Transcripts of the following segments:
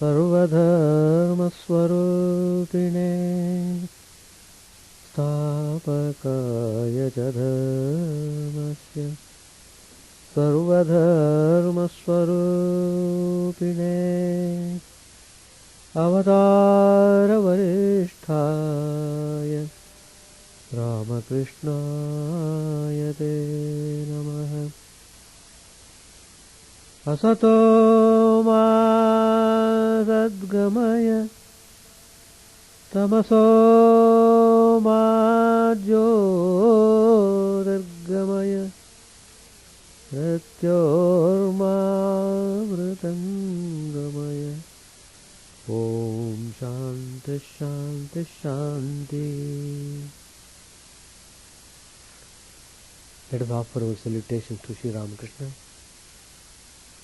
सर्वधर्मस्वरूपिणे स्थापकाय च धर्मस्य सर्वधर्मस्वरूपिणे अवतारवरिष्ठाय रामकृष्णाय ते नमः। असतो मा सद्गमय तमसो मा ज्योतिर्गमय मृत्योर्मामृतङ्गमय। ॐ शान्ति शान्ति शान्ति। Let us offer our salutations to Sri Ramakrishna,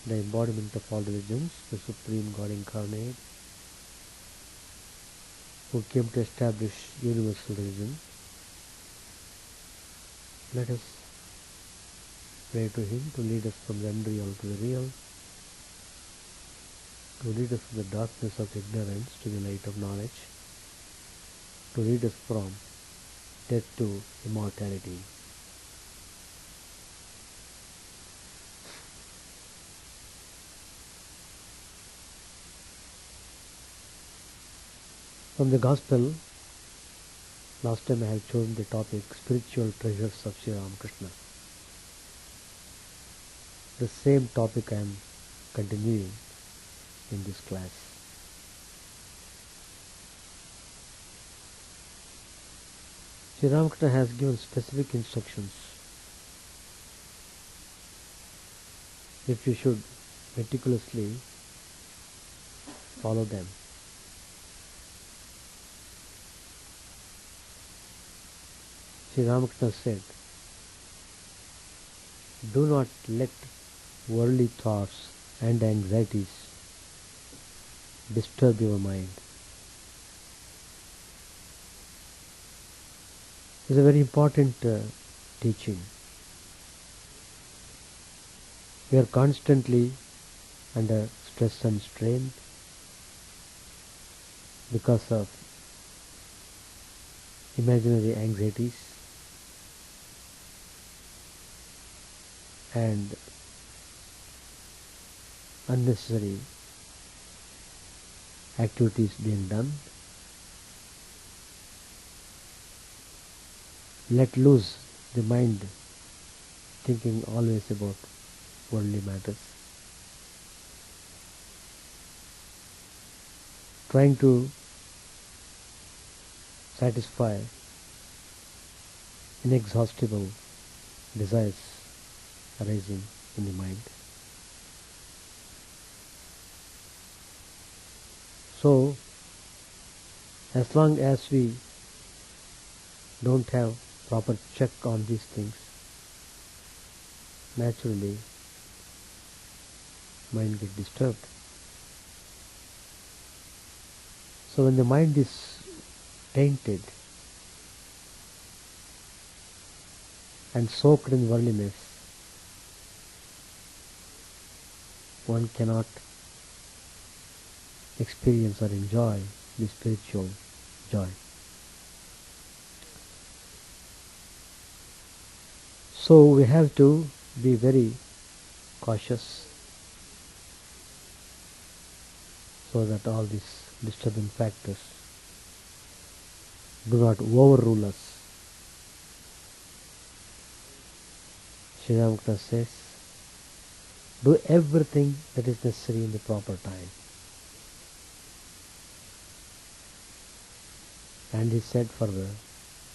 the embodiment of all religions, the Supreme God incarnate, who came to establish universal religion. Let us pray to him to lead us from the unreal to the real, to lead us from the darkness of ignorance to the light of knowledge, to lead us from death to immortality. From the Gospel, last time I have chosen the topic Spiritual Treasures of Sri Ramakrishna. The same topic I am continuing in this class. Sri Ramakrishna has given specific instructions which we should meticulously follow them. Sri Ramakrishna said, do not let worldly thoughts and anxieties disturb your mind. It is a very important teaching. We are constantly under stress and strain because of imaginary anxieties and unnecessary activities being done. Let loose the mind, thinking always about worldly matters, trying to satisfy inexhaustible desires arising in the mind. So, as long as we don't have proper check on these things, naturally mind gets disturbed. So when the mind is tainted and soaked in worldliness, one cannot experience or enjoy the spiritual joy. So we have to be very cautious so that all these disturbing factors do not overrule us. Sri Ramakrishna says, do everything that is necessary in the proper time. And he said further,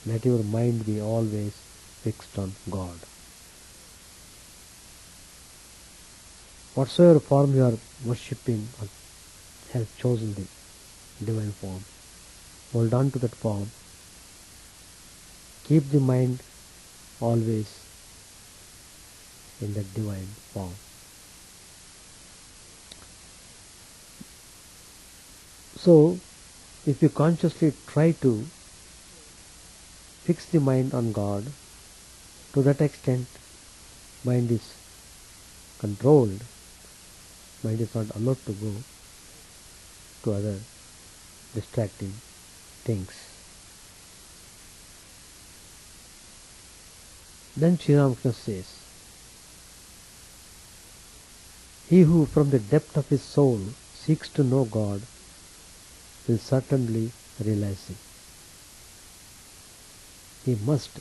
let your mind be always fixed on God. Whatsoever form you are worshipping or have chosen the divine form, hold on to that form. Keep the mind always in that divine form. So, if you consciously try to fix the mind on God, to that extent mind is controlled, mind is not allowed to go to other distracting things. Then Sri Ramakrishna says, he who from the depth of his soul seeks to know God will certainly realize Him. He must.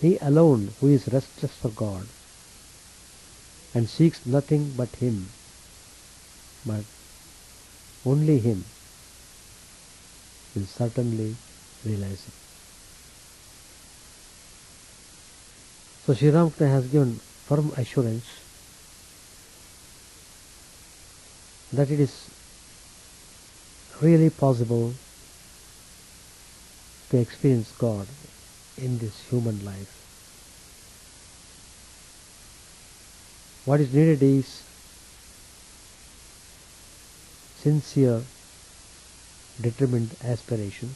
He alone who is restless for God and seeks nothing but Him, but only Him, will certainly realize it. So Sri Ramakrishna has given firm assurance that it is really possible to experience God in this human life. What is needed is sincere, determined aspiration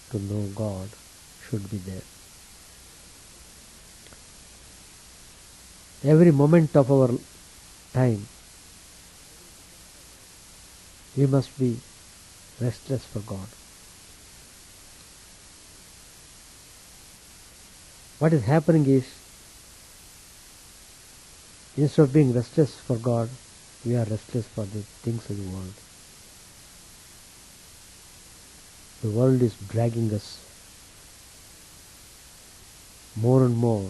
to know God should be there. Every moment of our time, we must be restless for God. What is happening is, instead of being restless for God, we are restless for the things of the world. The world is dragging us more and more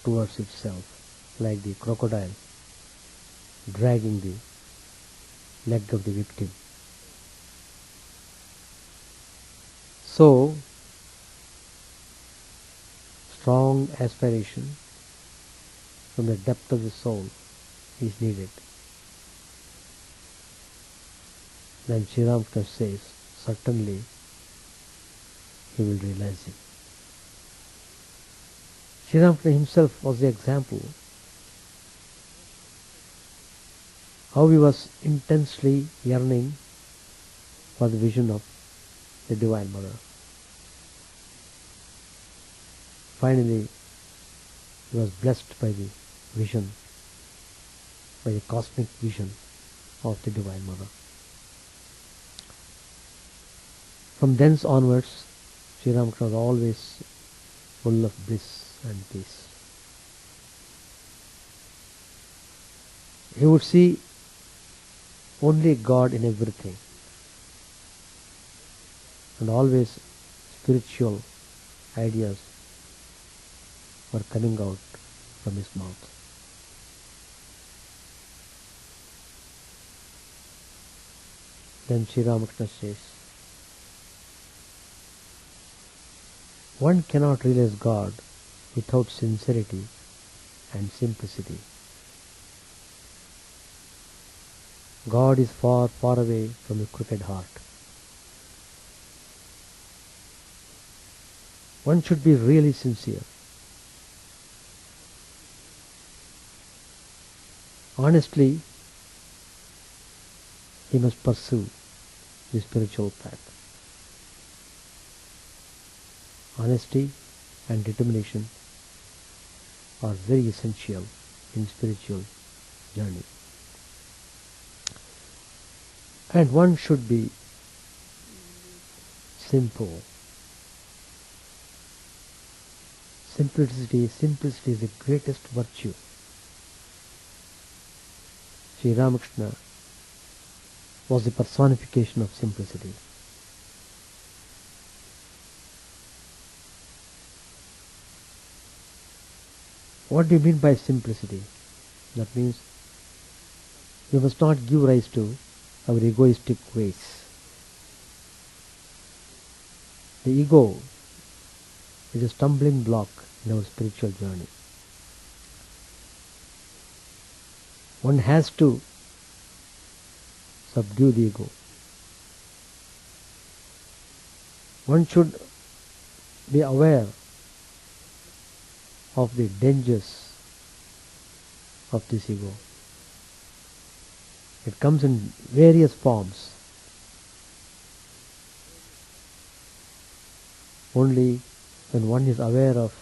towards itself, like the crocodile dragging the leg of the victim. So, strong aspiration from the depth of the soul is needed. Then Sri Ramakrishna says, certainly he will realize it. Sri Ramakrishna himself was the example how he was intensely yearning for the vision of the Divine Mother. Finally, he was blessed by the vision, by the cosmic vision of the Divine Mother. From thence onwards, Sri Ramakrishna was always full of bliss and peace. He would see only God in everything, and always spiritual ideas were coming out from his mouth. Then Sri Ramakrishna says, one cannot realize God without sincerity and simplicity. God is far, far away from the crooked heart. One should be really sincere. Honestly, he must pursue the spiritual path. Honesty and determination are very essential in spiritual journey. And one should be simple. Simplicity is the greatest virtue. Sri Ramakrishna was the personification of simplicity. What do you mean by simplicity? That means we must not give rise to our egoistic ways. The ego is a stumbling block in our spiritual journey. One has to subdue the ego. One should be aware of the dangers of this ego. It comes in various forms. Only when one is aware of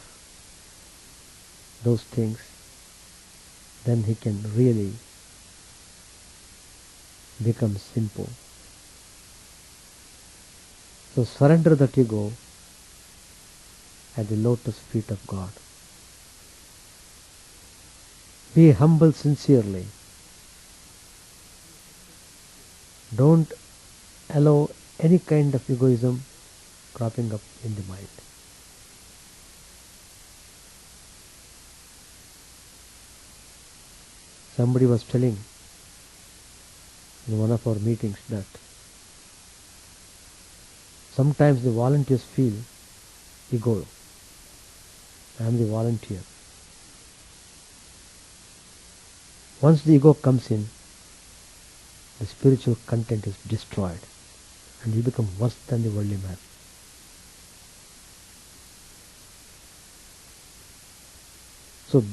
those things, then he can really becomes simple. So surrender that ego at the lotus feet of God. Be humble sincerely. Don't allow any kind of egoism cropping up in the mind. Somebody was telling in one of our meetings that sometimes the volunteers feel ego. I am the volunteer. Once the ego comes in, the spiritual content is destroyed and you become worse than the worldly man. So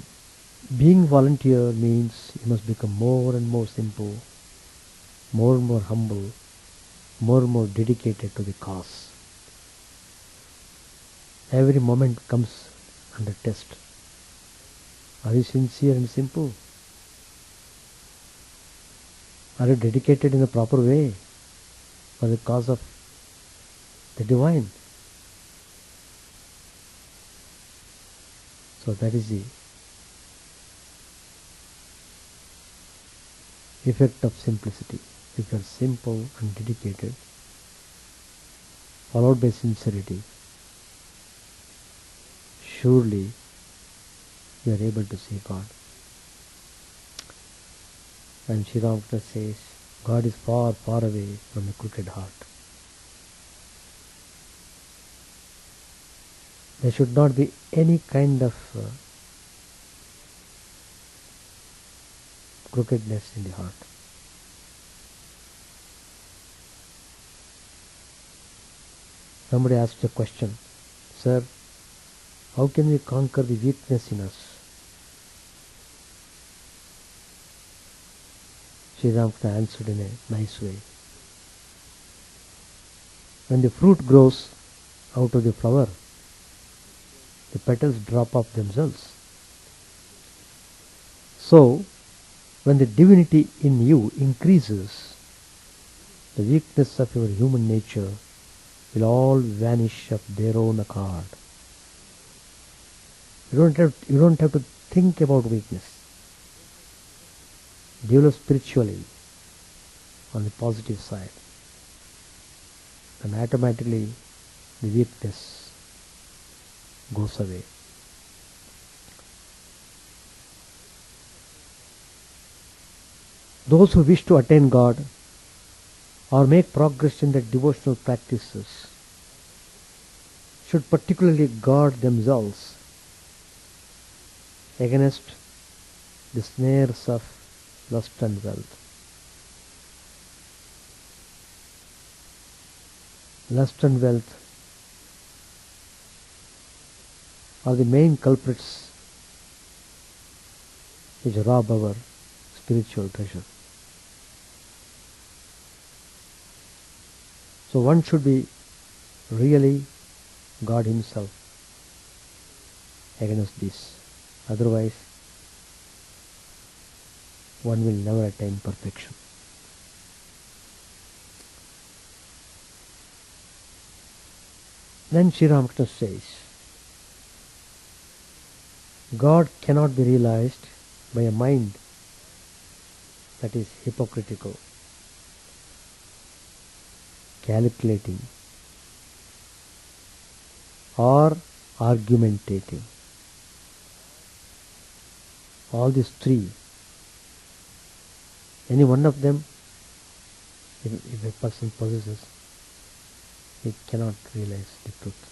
being volunteer means you must become more and more simple, more and more humble, more and more dedicated to the cause. Every moment comes under test. Are you sincere and simple? Are you dedicated in a proper way for the cause of the divine? So that is the effect of simplicity. If you are simple and dedicated, followed by sincerity, surely you are able to see God. And Sri Ramakrishna says, God is far, far away from a crooked heart. There should not be any kind of crookedness in the heart. Somebody asked a question, Sir, how can we conquer the weakness in us? Sri Ramakrishna answered in a nice way. When the fruit grows out of the flower, the petals drop off themselves. So, when the divinity in you increases, the weakness of your human nature will all vanish of their own accord. You don't have to think about weakness. Develop spiritually on the positive side, and automatically the weakness goes away. Those who wish to attain God or make progress in their devotional practices should particularly guard themselves against the snares of lust and wealth. Lust and wealth are the main culprits which rob our spiritual treasure. So one should be really God himself against this. Otherwise, one will never attain perfection. Then Sri Ramakrishna says, God cannot be realized by a mind that is hypocritical, calculating, or argumentating. All these three, any one of them, if a person possesses, he cannot realize the truth.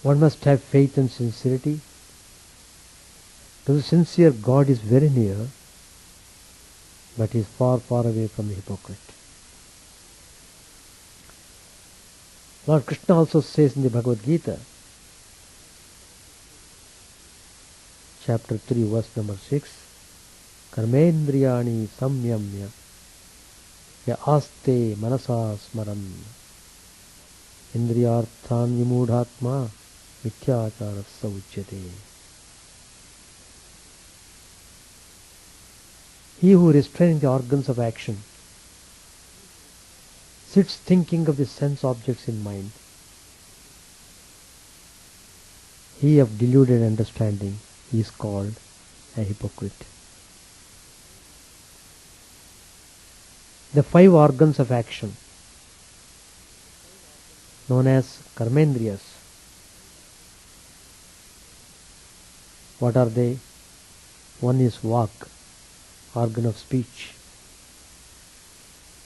One must have faith and sincerity. To the sincere, God is very near, but he is far, far away from the hypocrite. Lord Krishna also says in the Bhagavad Gita, chapter 3, verse number 6, Karmendriyani samyamya ya aste manasa smaran indriyarthan vimudhatma mithyacharasya uchyate. He who restrains the organs of action sits thinking of the sense objects in mind. He of deluded understanding is called a hypocrite. The 5 organs of action, known as karmendriyas, what are they? One is vak, organ of speech.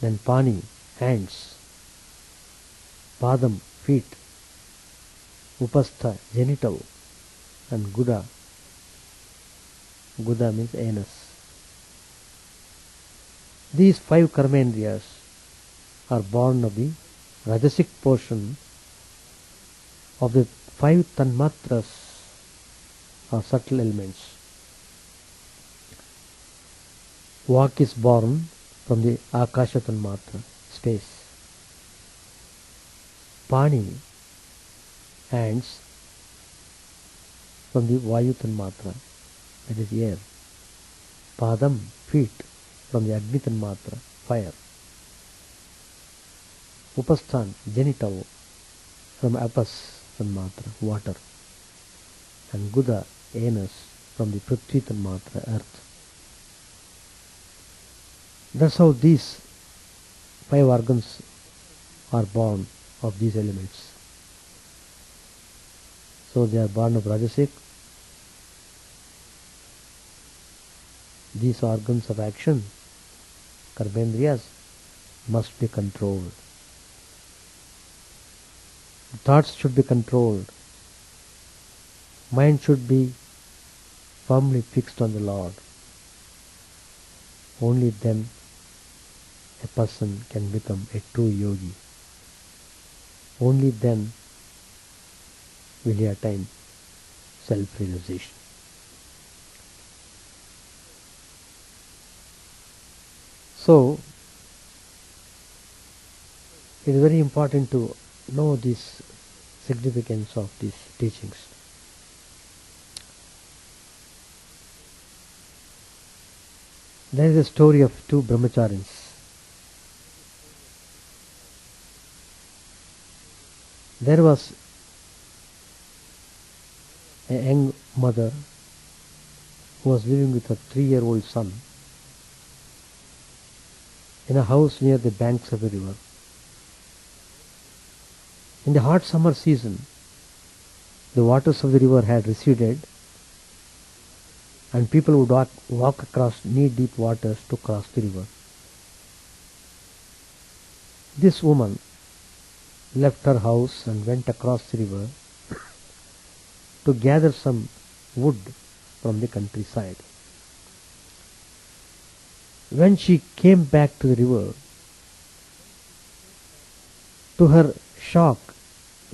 Then pani, hands. Padam, feet. Upastha, genital. And guda. Guda means anus. These 5 karmendriyas are born of the rajasic portion of the 5 tanmatras or subtle elements. Vak is born from the akasha tanmatra, space. Pani, hands, from the vayu tanmatra, that is air. Padam, feet, from the agni tanmatra, fire. Upasthan, genital, from apas tanmatra, water. And guda, anus, from the prithvi tanmatra, earth. That's how these 5 organs are born of these elements. So they are born of rajasic. These organs of action, karmendriyas, must be controlled. Thoughts should be controlled. Mind should be firmly fixed on the Lord. Only then a person can become a true yogi. Only then will he attain self-realization. So, it is very important to know this significance of these teachings. There is a story of 2 brahmacharis. There was a young mother who was living with her 3-year-old son in a house near the banks of a river. In the hot summer season, the waters of the river had receded and people would walk across knee-deep waters to cross the river. This woman left her house and went across the river to gather some wood from the countryside. When she came back to the river, to her shock,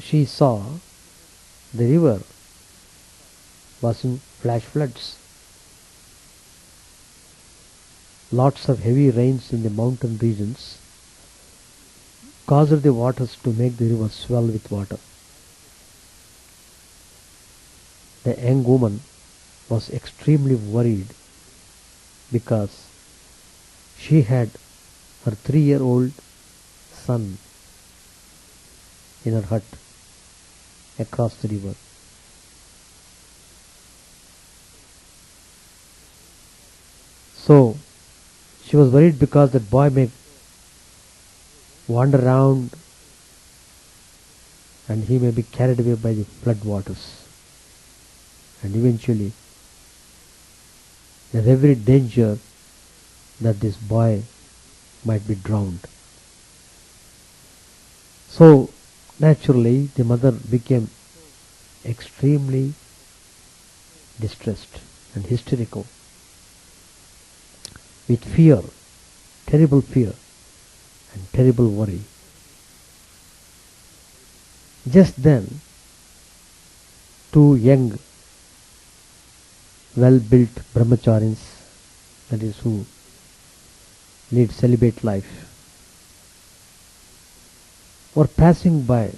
she saw the river was in flash floods. Lots of heavy rains in the mountain regions caused the waters to make the river swell with water. The young woman was extremely worried because she had her 3-year-old son in her hut across the river. So she was worried because that boy may wander around and he may be carried away by the flood waters, and eventually there is every danger that this boy might be drowned. So naturally the mother became extremely distressed and hysterical with fear, terrible fear and terrible worry. Just then 2 young well-built brahmacharis, that is who lead celibate life, were passing by,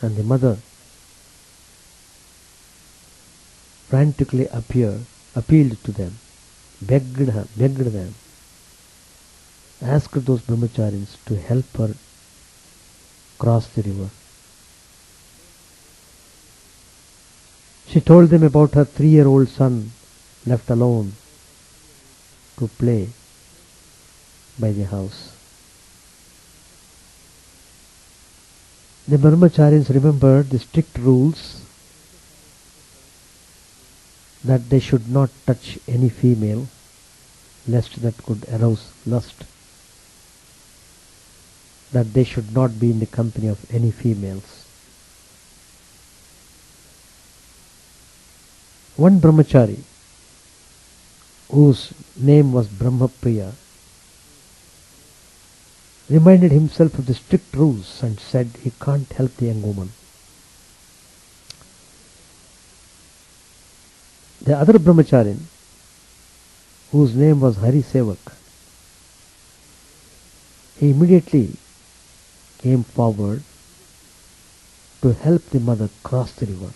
and the mother frantically appealed to them begged them, asked those brahmacharis to help her cross the river. She told them about her 3-year-old son left alone to play by the house. The brahmacharis remembered the strict rules that they should not touch any female lest that could arouse lust, that they should not be in the company of any females. One brahmachari, whose name was Brahmapriya, reminded himself of the strict rules and said he can't help the young woman. The other brahmachari, whose name was Hari Sevak, he immediately came forward to help the mother cross the river.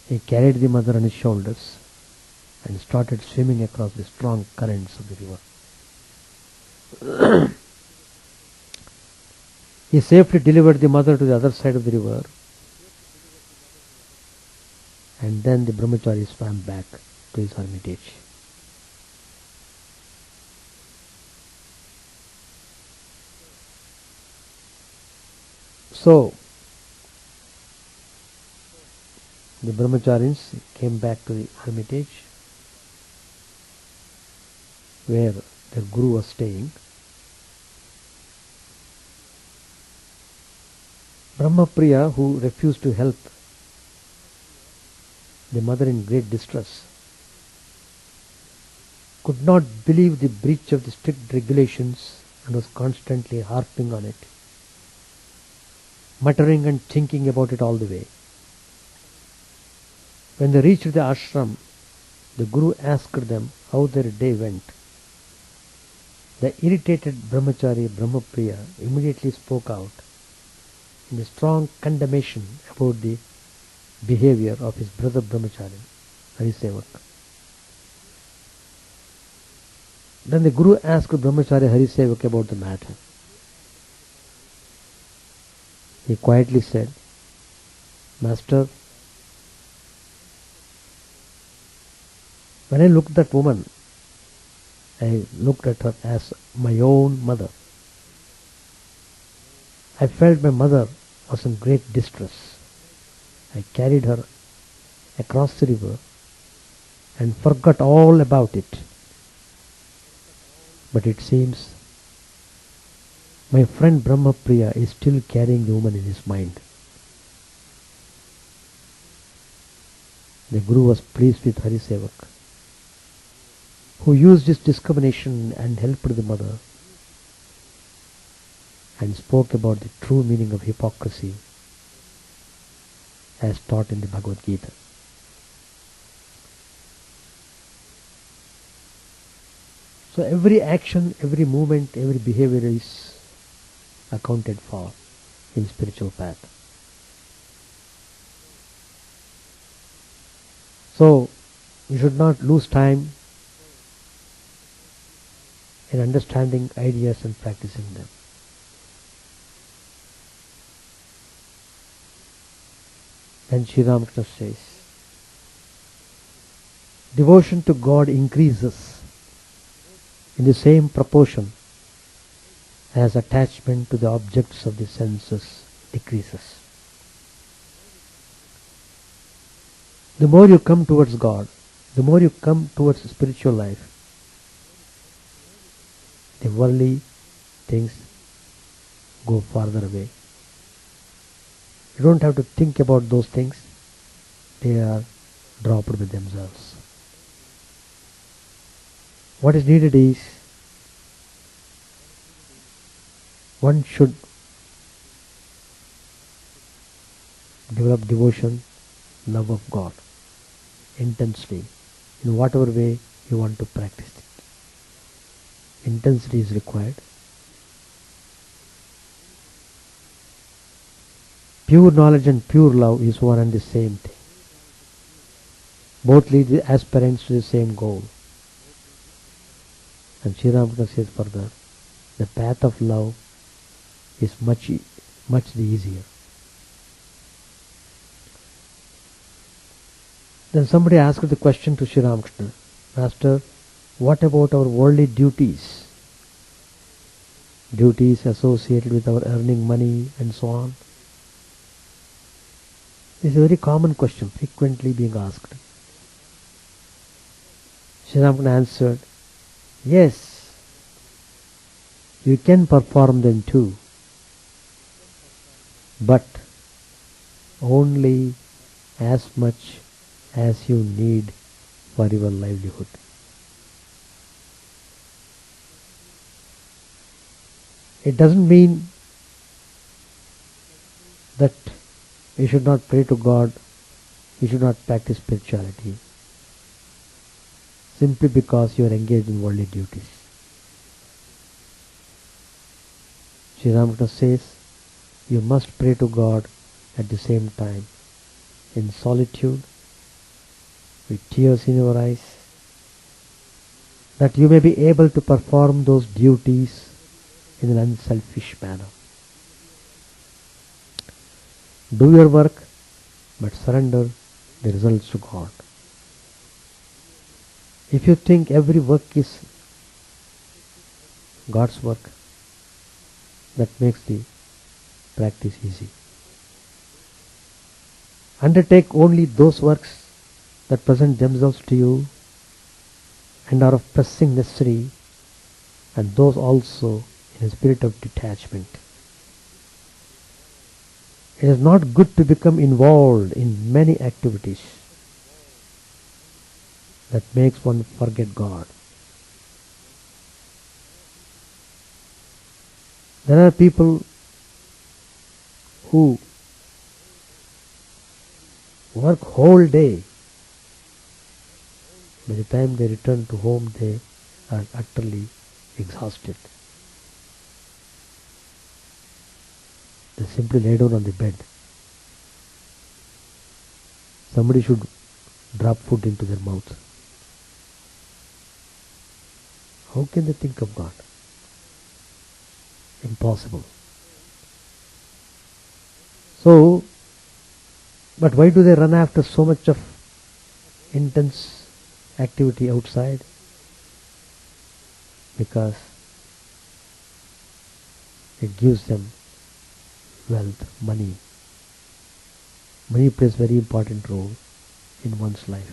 He carried the mother on his shoulders and started swimming across the strong currents of the river. He safely delivered the mother to the other side of the river, and then the brahmachari swam back to his hermitage. So, the brahmacharis came back to the hermitage where their guru was staying. Brahmapriya, who refused to help the mother in great distress, could not believe the breach of the strict regulations and was constantly harping on it, muttering and thinking about it all the way. When they reached the ashram, the Guru asked them how their day went. The irritated brahmachari Brahmapriya immediately spoke out in a strong condemnation about the behavior of his brother brahmachari, Harisevak. Then the Guru asked brahmachari Harisevak about the matter. He quietly said, "Master, when I looked at that woman, I looked at her as my own mother. I felt my mother was in great distress. I carried her across the river and forgot all about it. But it seems my friend Brahmapriya is still carrying the woman in his mind." The Guru was pleased with Harisevak, who used his discrimination and helped the mother, and spoke about the true meaning of hypocrisy as taught in the Bhagavad Gita. So every action, every movement, every behavior is accounted for in spiritual path. So we should not lose time in understanding ideas and practicing them. Then Sri Ramakrishna says, devotion to God increases in the same proportion as attachment to the objects of the senses decreases. The more you come towards God, the more you come towards spiritual life, the worldly things go farther away. You don't have to think about those things. They are dropped by themselves. What is needed is one should develop devotion, love of God intensely in whatever way you want to practice it. Intensity is required. Pure knowledge and pure love is one and the same thing. Both lead the aspirants to the same goal. And Sri Ramakrishna says further, the path of love is much the easier. Then somebody asked the question to Sri Ramakrishna, Master, what about our worldly duties? Duties associated with our earning money and so on. This is a very common question, frequently being asked. Sri Ramakrishna answered, yes, you can perform them too, but only as much as you need for your livelihood. It doesn't mean that we should not pray to God, we should not practice spirituality, simply because you are engaged in worldly duties. Sri Ramakrishna says, you must pray to God at the same time, in solitude, with tears in your eyes, that you may be able to perform those duties in an unselfish manner. Do your work, but surrender the results to God. If you think every work is God's work, that makes the practice easy. Undertake only those works that present themselves to you and are of pressing necessity, and those also in a spirit of detachment. It is not good to become involved in many activities that makes one forget God. There are people who work whole day. By the time they return to home, they are utterly exhausted. They simply lay down on the bed. Somebody should drop food into their mouth. How can they think of God? Impossible. So, but why do they run after so much of intense activity outside? Because it gives them wealth, money. Money plays a very important role in one's life.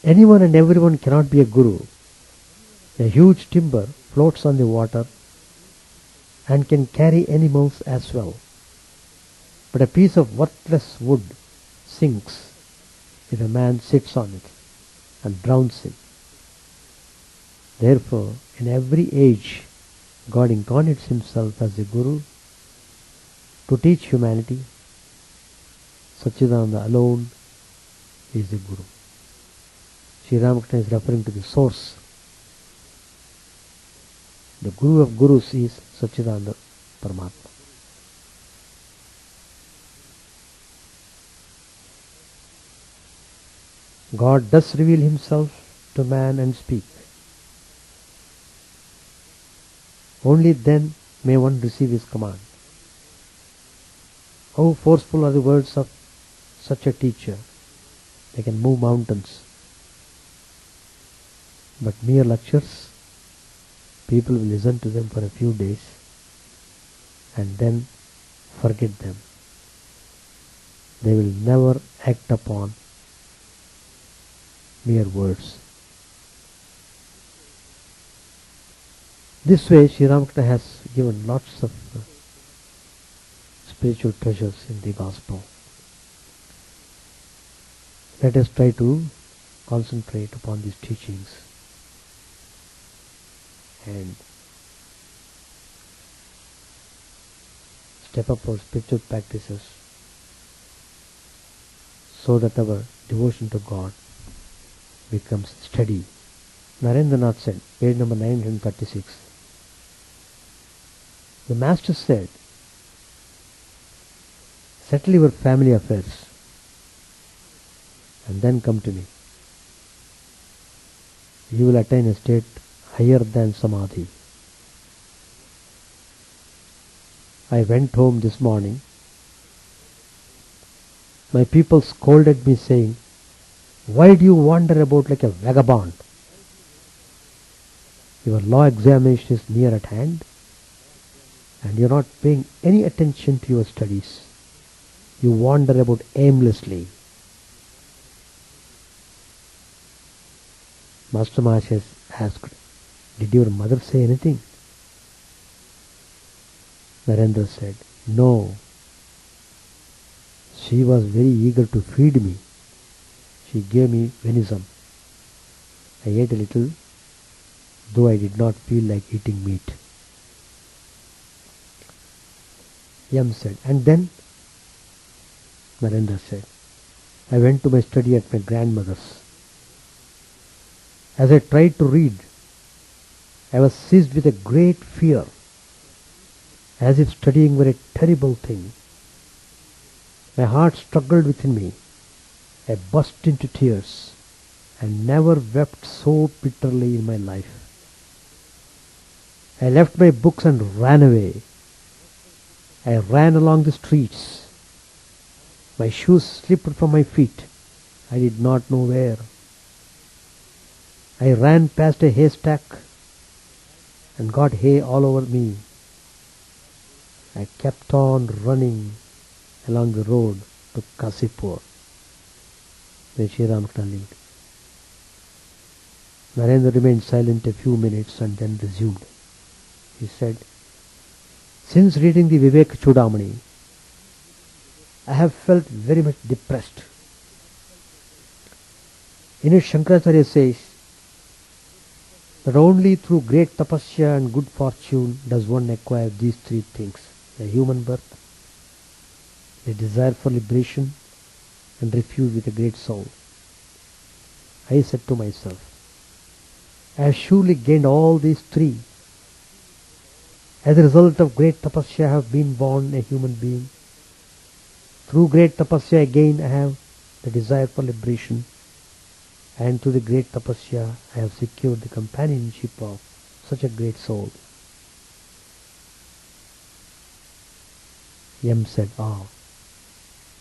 Anyone and everyone cannot be a guru. A huge timber floats on the water and can carry animals as well. But a piece of worthless wood sinks if a man sits on it and drowns him. Therefore, in every age, God incarnates himself as a guru to teach humanity. Chidananda alone is the guru. Sri Ramakrishna is referring to the source. The guru of gurus is Chidananda Paramatma. God does reveal himself to man and speak. Only then may one receive his command. How forceful are the words of such a teacher. They can move mountains. But mere lectures, people will listen to them for a few days and then forget them. They will never act upon mere words. This way, Sri Ramakrishna has given lots of spiritual treasures in the Gospel. Let us try to concentrate upon these teachings and step up our spiritual practices so that our devotion to God becomes steady. Narendranath said, page number 936, The master said, settle your family affairs and then come to me. You will attain a state higher than Samadhi. I went home this morning. My people scolded me saying, why do you wander about like a vagabond? Your law examination is near at hand and you are not paying any attention to your studies. You wander about aimlessly. Master Maharaj asked, did your mother say anything? Narendra said, no. She was very eager to feed me. She gave me venison. I ate a little, though I did not feel like eating meat. Yam said, and then? Narendra said, I went to my study at my grandmother's. As I tried to read, I was seized with a great fear, as if studying were a terrible thing. My heart struggled within me. I burst into tears and never wept so bitterly in my life. I left my books and ran away. I ran along the streets. My shoes slipped from my feet. I did not know where. I ran past a haystack and got hay all over me. I kept on running along the road to Kasipur, where Sri Ramakrishna lived. Narendra remained silent a few minutes and then resumed. He said, since reading the Vivekananda, I have felt very much depressed. In it, Shankaracharya says that only through great tapasya and good fortune does one acquire these three things: the human birth, the desire for liberation, and refuge with a great soul. I said to myself, I have surely gained all these three. As a result of great tapasya, I have been born a human being. Through great tapasya again I have the desire for liberation, and through the great tapasya I have secured the companionship of such a great soul. Yam said, ah.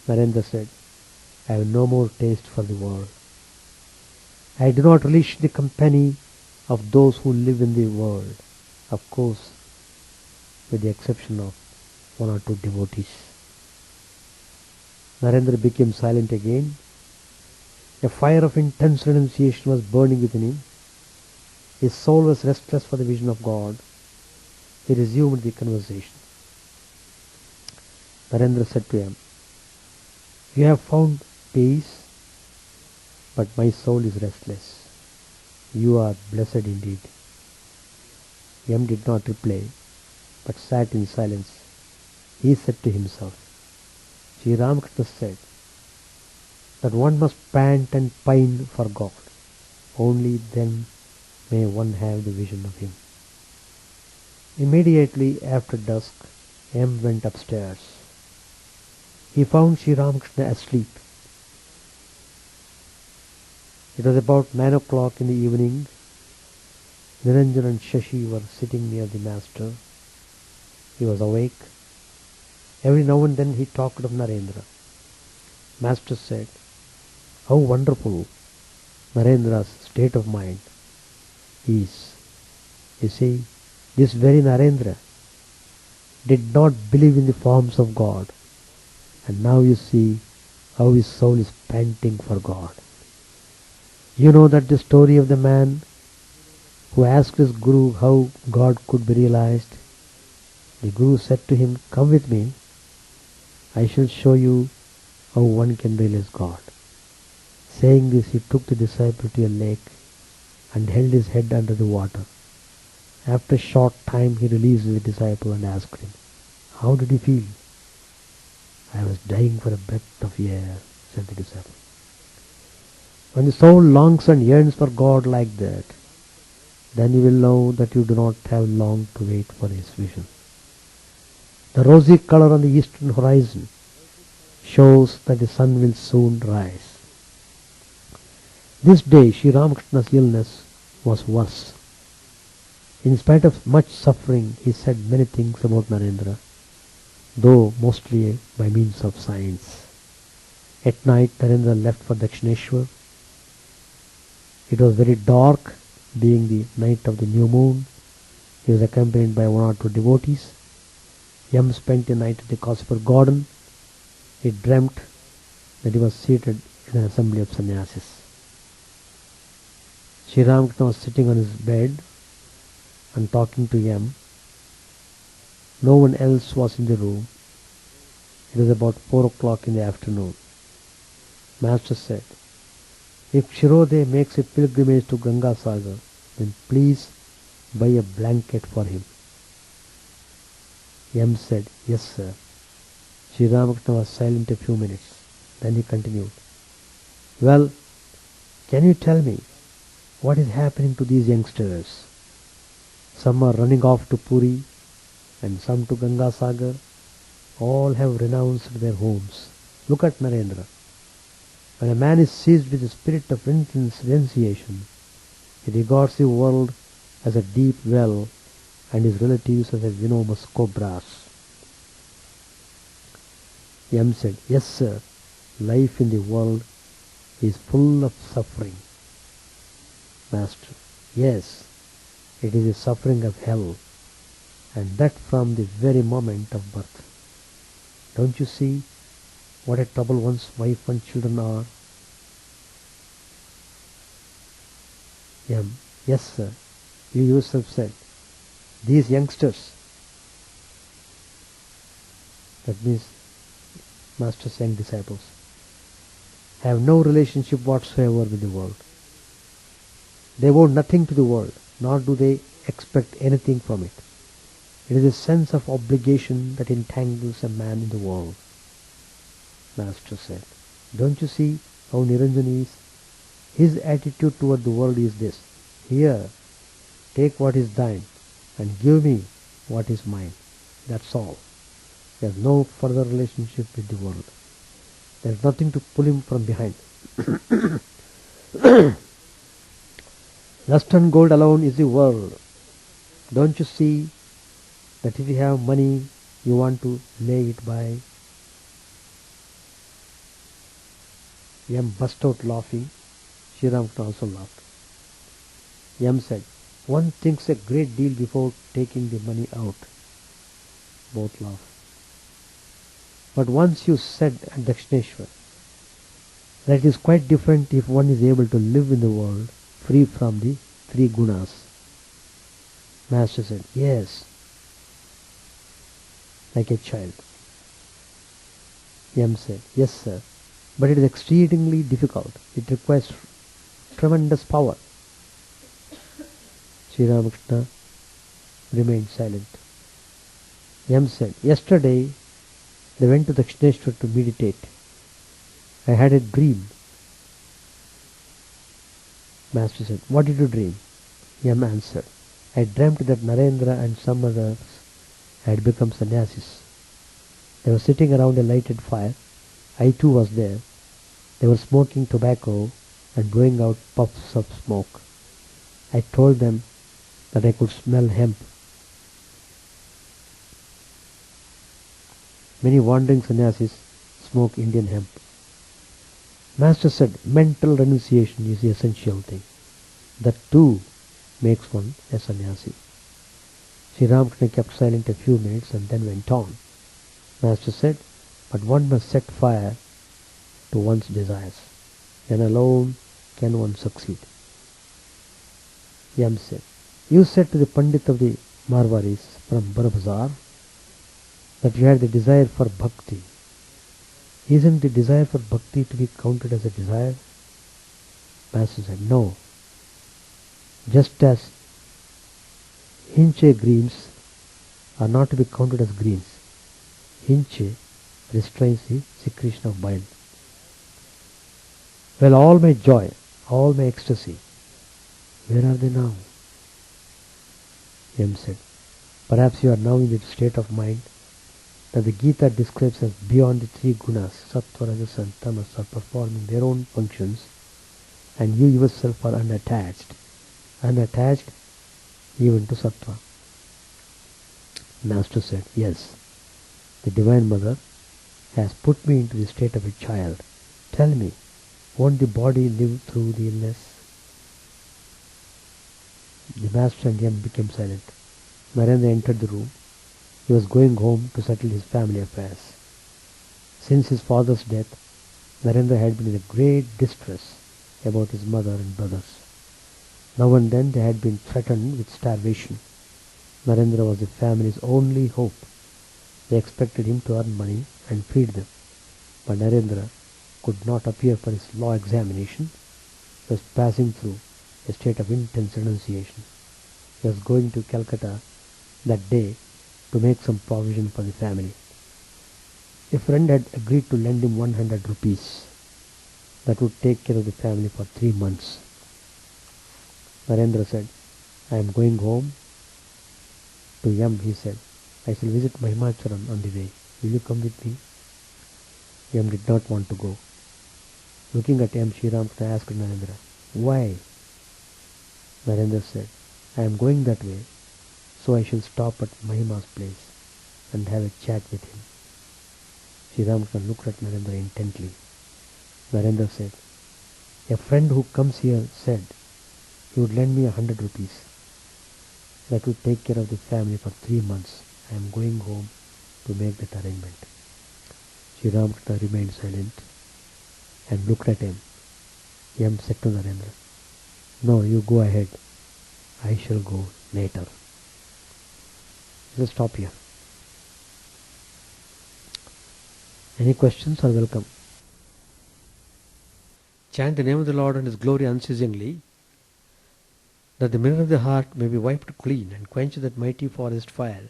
Narendra said, I have no more taste for the world. I do not relish the company of those who live in the world, of course, with the exception of one or two devotees. Narendra became silent again. A fire of intense renunciation was burning within him. His soul was restless for the vision of God. He resumed the conversation. Narendra said to him, you have found peace, but my soul is restless. You are blessed indeed. Yam did not reply, but sat in silence. He said to himself, Sri Ramakrishna said that one must pant and pine for God. Only then may one have the vision of Him. Immediately after dusk, M went upstairs. He found Sri Ramakrishna asleep. It was about 9 o'clock in the evening. Niranjan and Shashi were sitting near the master. He was awake. Every now and then he talked of Narendra. Master said, how wonderful Narendra's state of mind is. You see, this very Narendra did not believe in the forms of God. And now you see how his soul is panting for God. You know that the story of the man who asked his Guru how God could be realized. The Guru said to him, come with me, I shall show you how one can realize God. Saying this, he took the disciple to a lake and held his head under the water. After a short time, he released the disciple and asked him, how did you feel? I was dying for a breath of air, said the disciple. When the soul longs and yearns for God like that, then you will know that you do not have long to wait for His vision. The rosy color on the eastern horizon shows that the sun will soon rise. This day Sri Ramakrishna's illness was worse. In spite of much suffering, he said many things about Narendra, though mostly by means of signs. At night, Narendra left for Dakshineshwar. It was very dark, being the night of the new moon. He was accompanied by one or two devotees. Yam spent the night at the Kasiper garden. He dreamt that he was seated in an assembly of sannyasis. Sri Ramakrishna was sitting on his bed and talking to Yam. No one else was in the room. It was about 4 o'clock in the afternoon. Master said, "If Shirode makes a pilgrimage to Ganga Sagar, then please buy a blanket for him." Yam said, "Yes, sir." Sri Ramakrishna was silent a few minutes. Then he continued, "Well, can you tell me what is happening to these youngsters? Some are running off to Puri and some to Ganga Sagar. All have renounced their homes. Look at Narendra. When a man is seized with the spirit of renunciation, he regards the world as a deep well and his relatives as a venomous cobras." Yam said, "Yes, sir, life in the world is full of suffering." Master, "Yes, it is the suffering of hell, and that from the very moment of birth. Don't you see what a trouble one's wife and children are?" Yam, "Yes, sir, you yourself said, these youngsters," that means Master's young disciples, "have no relationship whatsoever with the world. They owe nothing to the world, nor do they expect anything from it. It is a sense of obligation that entangles a man in the world." Master said, "Don't you see how Niranjan is? His attitude toward the world is this: here, take what is thine and give me what is mine. That's all. He has no further relationship with the world. There is nothing to pull him from behind. Lust and gold alone is the world. Don't you see that if you have money, you want to lay it by?" Yam burst out laughing. Sri Ramakrishna also laughed. Yam said, "One thinks a great deal before taking the money out." Both laughed. "But once you said at Dakshineshwar that it is quite different if one is able to live in the world free from the three gunas." Master said, "Yes," like a child. Yam said, "Yes, sir, but it is exceedingly difficult. It requires tremendous power." Sri Ramakrishna remained silent. Yam said, "Yesterday they went to Dakshineshwar to meditate. I had a dream." Master said, "What did you dream?" Yam answered, "I dreamt that Narendra and some others had become sannyasis. They were sitting around a lighted fire. I too was there. They were smoking tobacco and blowing out puffs of smoke. I told them that I could smell hemp. Many wandering sannyasis smoke Indian hemp." Master said, "Mental renunciation is the essential thing. That too makes one a sannyasi." Sri Ramakrishna kept silent a few minutes and then went on. Master said, "But one must set fire to one's desires. Then alone can one succeed." Yam said, "You said to the Pandit of the Marwaris from Barabazar that you had the desire for bhakti. Isn't the desire for bhakti to be counted as a desire?" Master said, "No. Just as hinche greens are not to be counted as greens, hinche restrains the secretion of bile. Well, all my joy, all my ecstasy, where are they now?" Yam said, "Perhaps you are now in the state of mind that the Gita describes as beyond the three gunas, sattva, rajas and tamas, are performing their own functions, and you yourself are unattached even to sattva. Master said, yes, the Divine Mother has put me into the state of a child. Tell me, won't the body live through the illness? The master and Yam became silent. Narendra entered the room. He was going home to settle his family affairs. Since his father's death, Narendra had been in a great distress about his mother and brothers. Now and then they had been threatened with starvation. Narendra was the family's only hope. They expected him to earn money and feed them. But Narendra could not appear for his law examination. He was passing through a state of intense renunciation. He was going to Calcutta that day to make some provision for the family. A friend had agreed to lend him 100 rupees that would take care of the family for 3 months. Narendra said, I am going home to Yam, he said. I shall visit Mahimacharan on the way. Will you come with me? Yam did not want to go. Looking at Yam, Sri Ramakrishna asked Narendra, why? Narendra said, I am going that way, so I shall stop at Mahima's place and have a chat with him. Sri Ramakrishna looked at Narendra intently. Narendra said, a friend who comes here said he would lend me 100 rupees. That would take care of the family for 3 months. I am going home to make that arrangement. Sri Ramakrishna remained silent and looked at him. Yam said to Narendra, no, you go ahead. I shall go later. Just stop here. Any questions are welcome. Chant the name of the Lord and His glory unceasingly, that the mirror of the heart may be wiped clean and quench that mighty forest fire,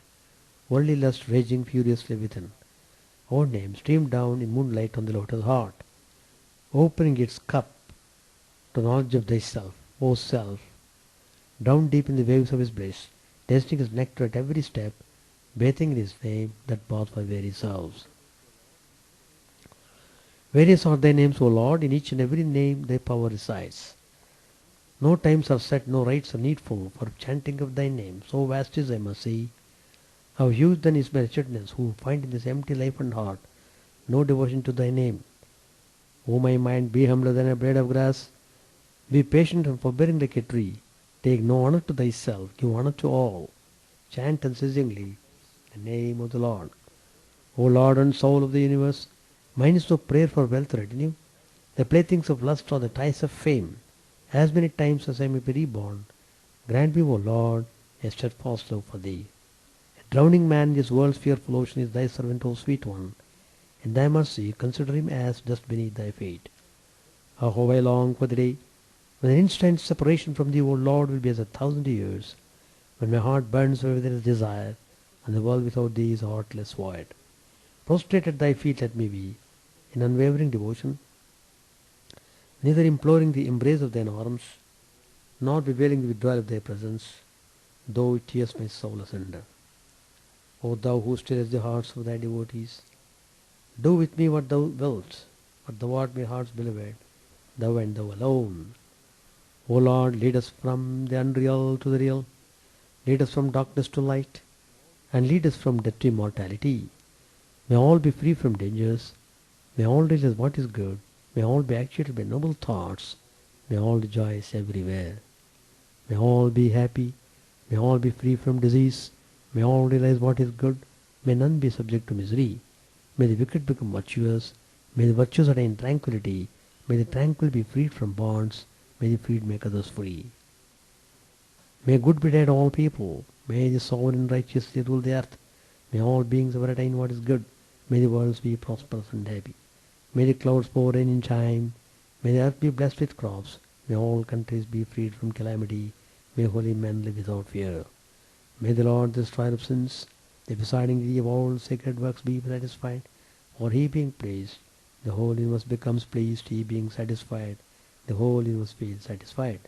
worldly lust raging furiously within. Our name streamed down in moonlight on the lotus heart, opening its cup to knowledge of thyself, O self, down deep in the waves of his bliss, tasting his nectar at every step, bathing in his name that baths for very selves. Various are thy names, O Lord, in each and every name thy power resides. No times are set, no rites are needful for chanting of thy name. So vast is thy mercy. How huge then is my wretchedness, who find in this empty life and heart no devotion to thy name. O my mind, be humbler than a blade of grass. Be patient and forbearing like a tree. Take no honor to thyself, give honor to all. Chant unceasingly the name of the Lord. O Lord and soul of the universe, mine is no prayer for wealth retinue. The playthings of lust or the ties of fame. As many times as I may be reborn, grant me, O Lord, a steadfast love for thee. A drowning man in this world's fearful ocean is thy servant, O sweet one. In thy mercy, consider him as dust beneath thy feet. How I long for the day when an instant separation from thee, O Lord, will be as 1,000 years, when my heart burns with its desire, and the world without thee is a heartless void. Prostrate at thy feet let me be, in unwavering devotion, neither imploring the embrace of thine arms, nor bewailing the withdrawal of thy presence, though it tears my soul asunder. O thou who stillest the hearts of thy devotees, do with me what thou wilt, but thou art my heart's beloved, thou and thou alone. O Lord, lead us from the unreal to the real, lead us from darkness to light, and lead us from death to immortality. May all be free from dangers, may all realize what is good, may all be actuated by noble thoughts, may all rejoice everywhere. May all be happy, may all be free from disease, may all realize what is good, may none be subject to misery. May the wicked become virtuous, may the virtuous attain tranquility, may the tranquil be freed from bonds, may the freed make others free. May good betide all people, may the sovereign righteously rule the earth, may all beings ever attain what is good, may the worlds be prosperous and happy. May the clouds pour rain in time, may the earth be blessed with crops, may all countries be freed from calamity, may holy men live without fear. May the Lord, the destroyer of sins, the presiding deity of all sacred works, be satisfied, for he being pleased, the whole universe becomes pleased, he being satisfied, the whole universe feels satisfied.